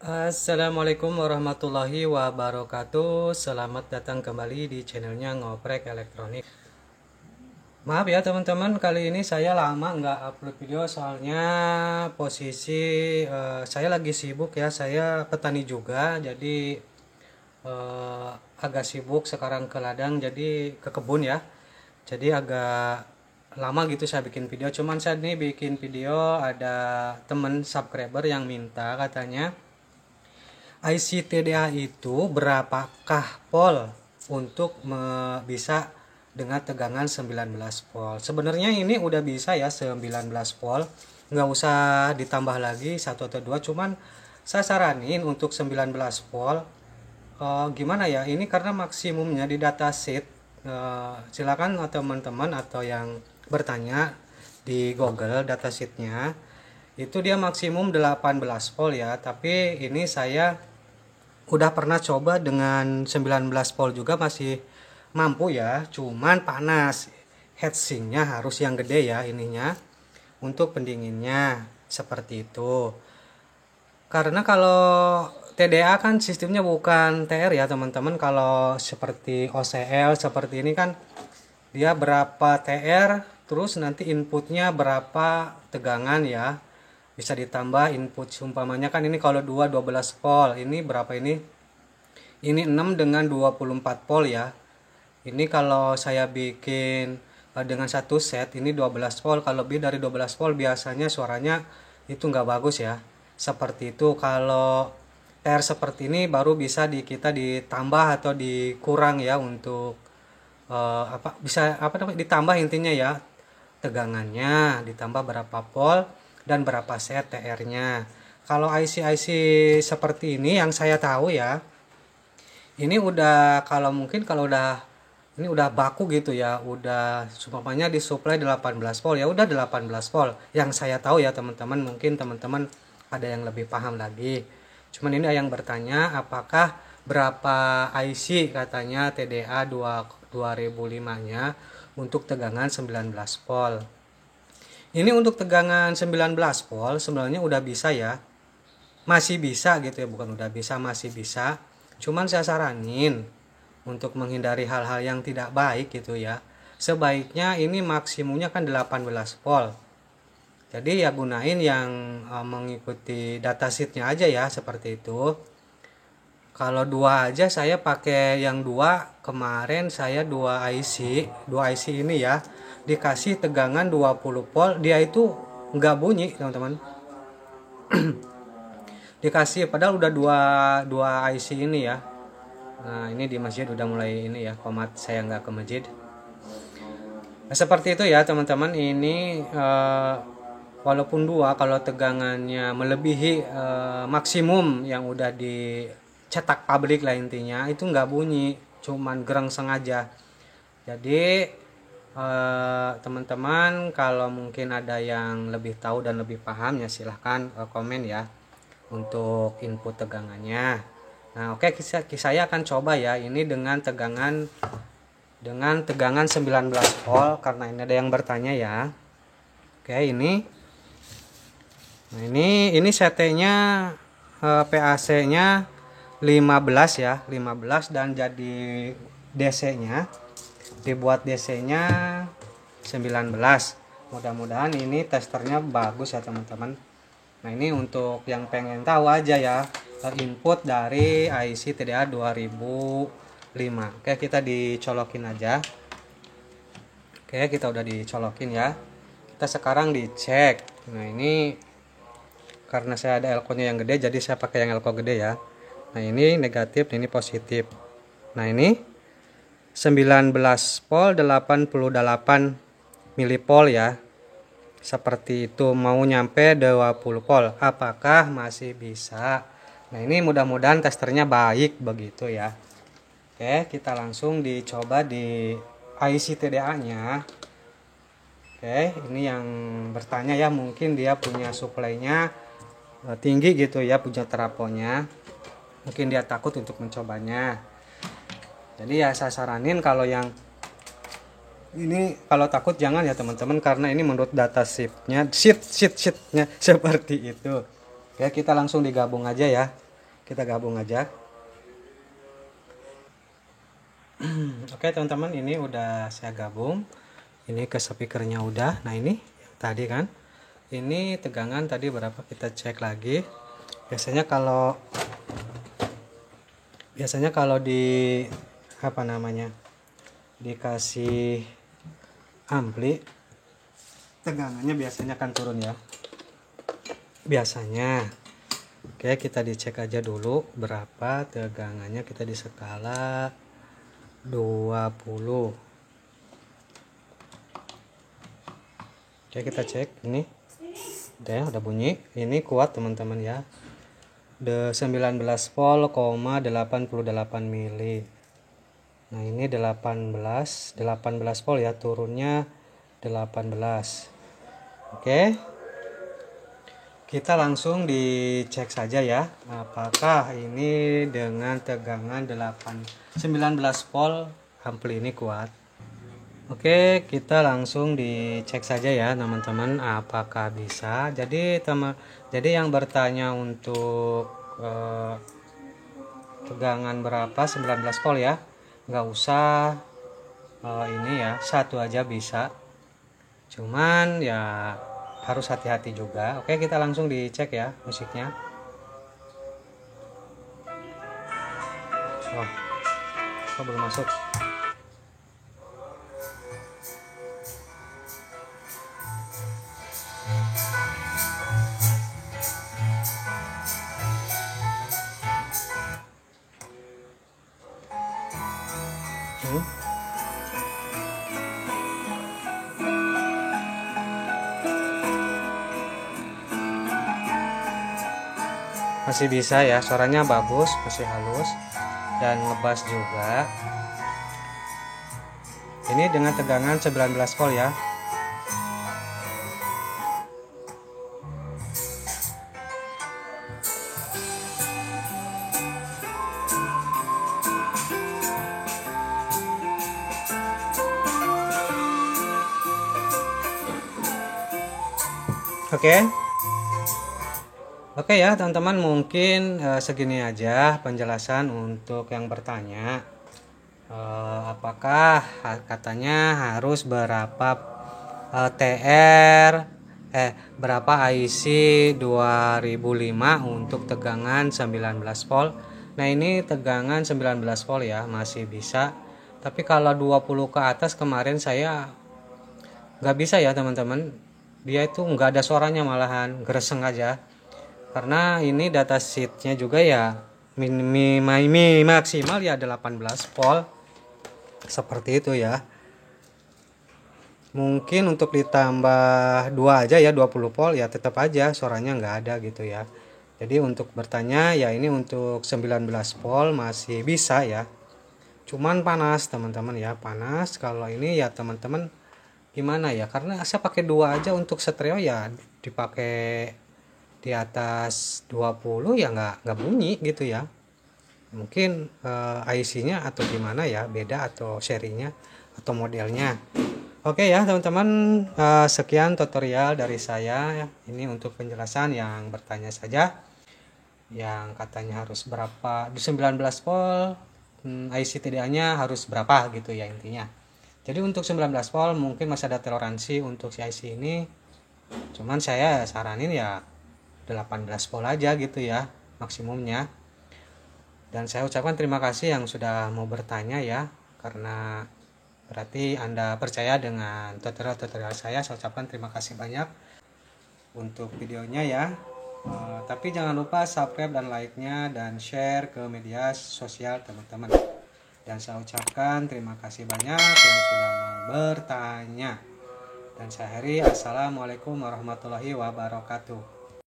Assalamualaikum warahmatullahi wabarakatuh. Selamat datang kembali di channelnya Ngoprek Elektronik. Maaf ya teman-teman, kali ini saya lama nggak upload video soalnya posisi saya lagi sibuk ya. Saya petani juga, jadi eh, agak sibuk sekarang ke ladang, jadi ke kebun ya. Jadi agak lama gitu saya bikin video. Cuman saya nih bikin video, ada temen subscriber yang minta katanya IC TDA itu berapakah volt untuk bisa dengan tegangan 19 volt. Sebenarnya ini udah bisa ya 19 volt, nggak usah ditambah lagi satu atau dua, cuman saya saranin untuk 19 volt. Gimana ya, ini karena maksimumnya di datasheet. Silakan teman-teman atau yang bertanya di Google datasheetnya itu dia maksimum 18 volt ya, tapi ini saya udah pernah coba dengan 19 volt juga masih mampu ya, cuman panas. Heatsinknya harus yang gede ya ininya untuk pendinginnya, seperti itu. Karena kalau TDA kan sistemnya bukan TR ya teman-teman. Kalau seperti OCL seperti ini kan dia berapa TR, terus nanti inputnya berapa tegangan ya, bisa ditambah input. Umpamanya kan ini kalau 12 volt, ini berapa ini 6 dengan 24 volt ya. Ini kalau saya bikin dengan satu set ini 12 volt, kalau lebih dari 12 volt biasanya suaranya itu nggak bagus ya, seperti itu. Kalau TR seperti ini baru bisa kita ditambah atau dikurang ya, untuk bisa namanya, ditambah intinya ya, tegangannya ditambah berapa volt dan berapa set TR-nya. Kalau IC-IC seperti ini yang saya tahu ya, ini udah, kalau mungkin kalau udah ini udah baku gitu ya, udah supaya disuplai 18 volt ya udah 18 volt yang saya tahu ya teman-teman. Mungkin teman-teman ada yang lebih paham lagi. Cuman ini yang bertanya apakah berapa IC katanya TDA 2005-nya untuk tegangan 19 volt. Ini untuk tegangan 19 volt sebenarnya udah bisa ya. Masih bisa gitu ya, bukan udah bisa, masih bisa. Cuman saya saranin untuk menghindari hal-hal yang tidak baik gitu ya, sebaiknya ini maksimumnya kan 18 volt. Jadi ya gunain yang mengikuti datasheetnya aja ya, seperti itu. Kalau dua aja saya pakai yang dua kemarin, saya dua IC ini ya, dikasih tegangan 20 volt, dia itu nggak bunyi teman-teman. Dikasih padahal udah dua IC ini ya. Nah ini di masjid udah mulai ini ya, komat saya nggak ke masjid. Nah, seperti itu ya teman-teman. Ini walaupun dua, kalau tegangannya melebihi maksimum yang udah dicetak pabrik lah intinya, itu nggak bunyi, cuman gereng sengaja. Jadi teman-teman kalau mungkin ada yang lebih tahu dan lebih paham ya silahkan komen ya untuk input tegangannya. Nah oke, saya akan coba ya ini dengan tegangan 19 volt karena ini ada yang bertanya ya. Oke ini. Nah ini CT-nya PAC-nya 15 ya, 15, dan jadi DC-nya dibuat DC-nya 19. Mudah-mudahan ini testernya bagus ya teman-teman. Nah ini untuk yang pengen tahu aja ya, input dari IC TDA 2005. Oke kita dicolokin aja. Oke kita udah dicolokin ya. Kita sekarang dicek. Nah ini karena saya ada elko-nya yang gede, jadi saya pakai yang elko gede ya. Nah ini negatif, ini positif. Nah ini 19 volt 88 milipol ya, seperti itu. Mau nyampe 20 volt, apakah masih bisa? Nah ini mudah-mudahan testernya baik begitu ya. Oke kita langsung dicoba di IC TDA nya. Oke ini yang bertanya ya, mungkin dia punya suplainya tinggi gitu ya, punya teraponya, mungkin dia takut untuk mencobanya. Jadi ya saya saranin kalau yang ini, kalau takut jangan ya teman-teman, karena ini menurut data sheetnya seperti itu. Oke kita langsung digabung aja ya. kita gabung aja. Oke teman-teman, ini udah saya gabung. Ini ke speakernya udah. Nah ini tadi kan, ini tegangan tadi berapa, kita cek lagi. Biasanya kalau di apa namanya, dikasih ampli, tegangannya biasanya kan turun ya, biasanya. Oke, kita dicek aja dulu berapa tegangannya. Kita di skala 20. Oke, kita cek. Ini udah bunyi. Ini kuat teman-teman ya, 19 volt, 88 mili. Nah ini 18 volt ya, turunnya 18. Oke, kita langsung dicek saja ya, apakah ini dengan tegangan 19 volt ampli ini kuat. Oke, kita langsung dicek saja ya teman-teman, apakah bisa. Jadi yang bertanya untuk tegangan berapa, 19 volt ya, nggak usah ini ya, satu aja bisa, cuman ya harus hati-hati juga. Oke, kita langsung dicek ya musiknya. Oh, kok belum masuk? Masih bisa ya, suaranya bagus, masih halus dan ngebass juga. Ini dengan tegangan 19 volt ya. Oke ya teman-teman, mungkin segini aja penjelasan untuk yang bertanya. Apakah katanya harus berapa berapa IC 2005 untuk tegangan 19 volt. Nah ini tegangan 19 volt ya, masih bisa. Tapi kalau 20 ke atas kemarin saya nggak bisa ya teman-teman, dia itu nggak ada suaranya, malahan gereseng aja. Karena ini data sheetnya juga ya maksimal ya 18 volt, seperti itu ya. Mungkin untuk ditambah 2 aja ya, 20 volt ya, tetap aja suaranya nggak ada gitu ya. Jadi untuk bertanya ya, ini untuk 19 volt masih bisa ya, cuman panas teman-teman ya, panas. Kalau ini ya teman-teman gimana ya, karena saya pakai 2 aja untuk stereo ya, dipakai di atas 20 ya nggak bunyi gitu ya. Mungkin IC-nya atau gimana ya, beda atau serinya atau modelnya. Oke ya teman-teman, sekian tutorial dari saya ya. Ini untuk penjelasan yang bertanya saja, yang katanya harus berapa di 19 volt, IC TDA-nya harus berapa gitu ya intinya. Jadi untuk 19 volt mungkin masih ada toleransi untuk si IC ini, cuman saya saranin ya 18 volt aja gitu ya maksimumnya. Dan saya ucapkan terima kasih yang sudah mau bertanya ya, karena berarti Anda percaya dengan tutorial saya. Saya ucapkan terima kasih banyak untuk videonya ya. Tapi jangan lupa subscribe dan like-nya dan share ke media sosial teman-teman. Dan saya ucapkan terima kasih banyak yang sudah mau bertanya. Dan saya akhiri, assalamualaikum warahmatullahi wabarakatuh.